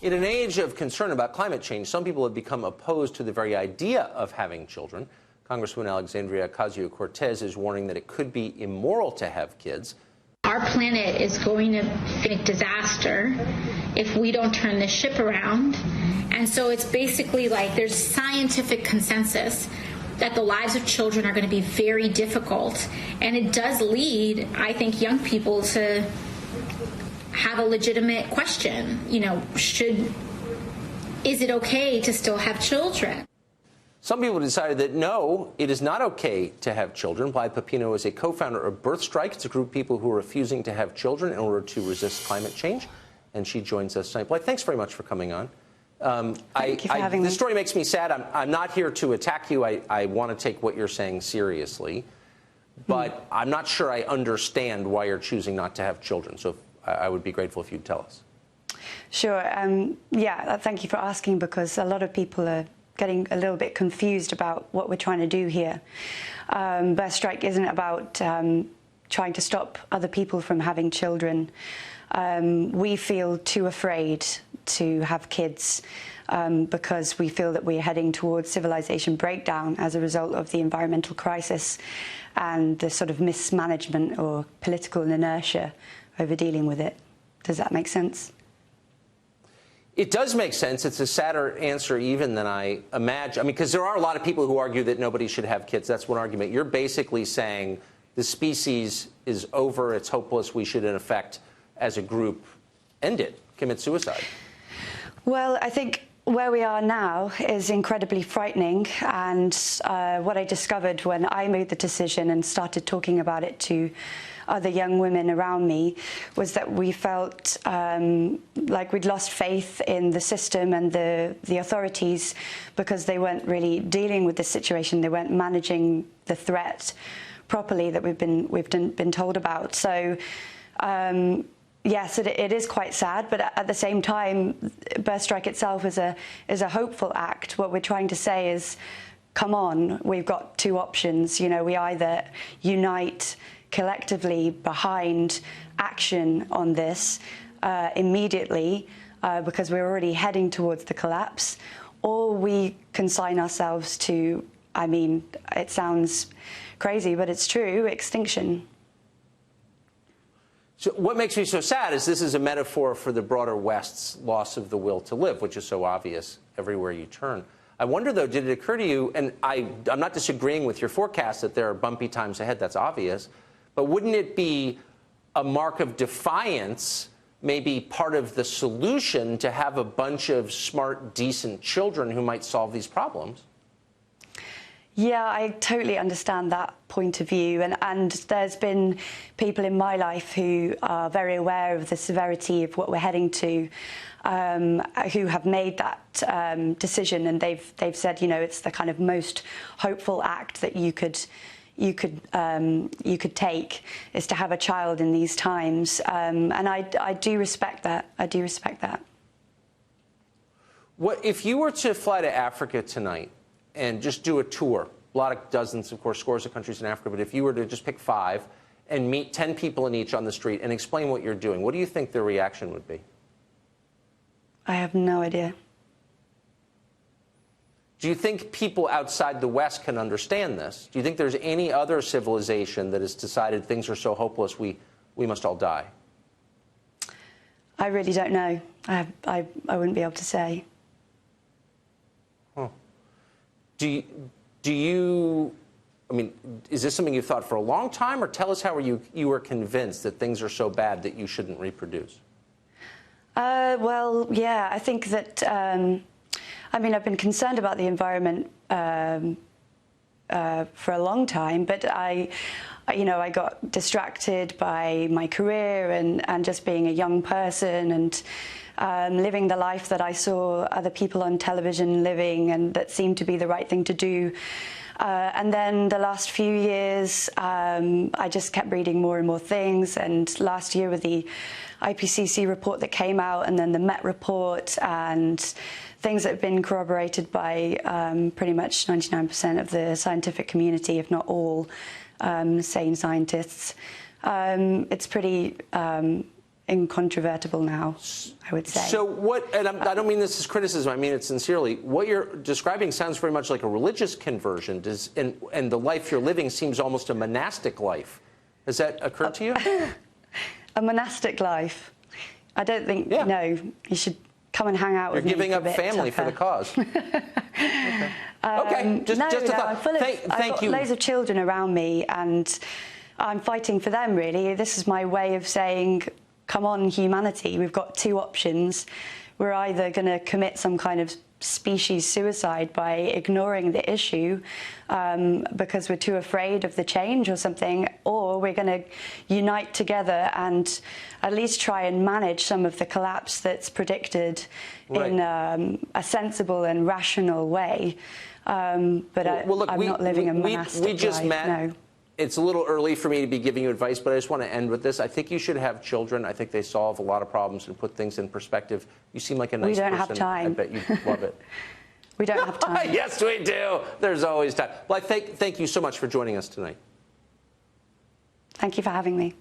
In an age of concern about climate change, some people have become opposed to the very idea of having children. Congresswoman Alexandria Ocasio-Cortez is warning that it could be immoral to have kids. Our planet is going to be a disaster if we don't turn this ship around. And so it's basically like there's scientific consensus that the lives of children are going to be very difficult. And it does lead, I think, young people to have a legitimate question. You know, is it okay to still have children? Some people decided that no, it is not okay to have children. Blythe Pepino is a co-founder of Birthstrike. It's a group of people who are refusing to have children in order to resist climate change. And she joins us tonight. Blythe, thanks very much for coming on. Thank you for having me. This story makes me sad. I'm not here to attack you. I want to take what you're saying seriously. But I'm not sure I understand why you're choosing not to have children. So I would be grateful if you'd tell us. Sure. Yeah, thank you for asking, because a lot of people are getting a little bit confused about what we're trying to do here. Birthstrike isn't about trying to stop other people from having children. We feel too afraid to have kids because we feel that we're heading towards civilization breakdown as a result of the environmental crisis and the sort of mismanagement or political inertia over dealing with it. Does that make sense? It does make sense. It's a sadder answer even than I imagine. I mean, because there are a lot of people who argue that nobody should have kids. That's one argument. You're basically saying the species is over, it's hopeless, we should, in effect, as a group, end it, commit suicide. Well, I think where we are now is incredibly frightening. And what I discovered when I made the decision and started talking about it to other young women around me was that we felt like we'd lost faith in the system and the authorities, because they weren't really dealing with the situation. They weren't managing the threat properly that we've been told about. So yes, it is quite sad, but at the same time, Birthstrike itself is a hopeful act. What we're trying to say is, come on, we've got two options. You know, we either unite collectively behind action on this immediately, because we're already heading towards the collapse, or we consign ourselves to, I mean, it sounds crazy, but it's true, extinction. So what makes me so sad is this is a metaphor for the broader West's loss of the will to live, which is so obvious everywhere you turn. I wonder, though, did it occur to you, and I'm not disagreeing with your forecast that there are bumpy times ahead, that's obvious, but wouldn't it be a mark of defiance, maybe part of the solution, to have a bunch of smart, decent children who might solve these problems? Yeah, I totally understand that point of view. And there's been people in my life who are very aware of the severity of what we're heading to, who have made that decision. And they've said, you know, it's the kind of most hopeful act that you could take, is to have a child in these times. And I do respect that. I do respect that. What if you were to fly to Africa tonight and just do a tour, a lot of dozens, of course, scores of countries in Africa, but if you were to just pick 5 and meet 10 people in each on the street and explain what you're doing, what do you think their reaction would be? I have no idea. Do you think people outside the West can understand this? Do you think there's any other civilization that has decided things are so hopeless we must all die? I really don't know. I wouldn't be able to say. Huh. Do you, I mean, is this something you've thought for a long time, or tell us how you were convinced that things are so bad that you shouldn't reproduce? Well, yeah, I think that, I mean, I've been concerned about the environment for a long time, but I got distracted by my career and just being a young person and living the life that I saw other people on television living, and that seemed to be the right thing to do. And then the last few years, I just kept reading more and more things. And last year with the IPCC report that came out, and then the Met report, and things that have been corroborated by pretty much 99% of the scientific community, if not all sane scientists. It's pretty incontrovertible now, I would say. So what, and I don't mean this as criticism, I mean it sincerely, what you're describing sounds very much like a religious conversion, and the life you're living seems almost a monastic life. Has that occurred to you? A monastic life? I don't think, no, you should come and hang out with me. You're giving up family for the cause. Okay, just a thought. Thank you. I've got loads of children around me, and I'm fighting for them, really. This is my way of saying, come on, humanity, we've got two options. We're either going to commit some kind of species suicide by ignoring the issue because we're too afraid of the change or something, or we're going to unite together and at least try and manage some of the collapse that's predicted in a sensible and rational way. But look, I'm not living a monastic we just life, met. no. It's a little early for me to be giving you advice, but I just want to end with this. I think you should have children. I think they solve a lot of problems and put things in perspective. You seem like a nice person. We don't have time. I bet you'd love it. We don't have time. Yes, we do. There's always time. Blythe, thank you so much for joining us tonight. Thank you for having me.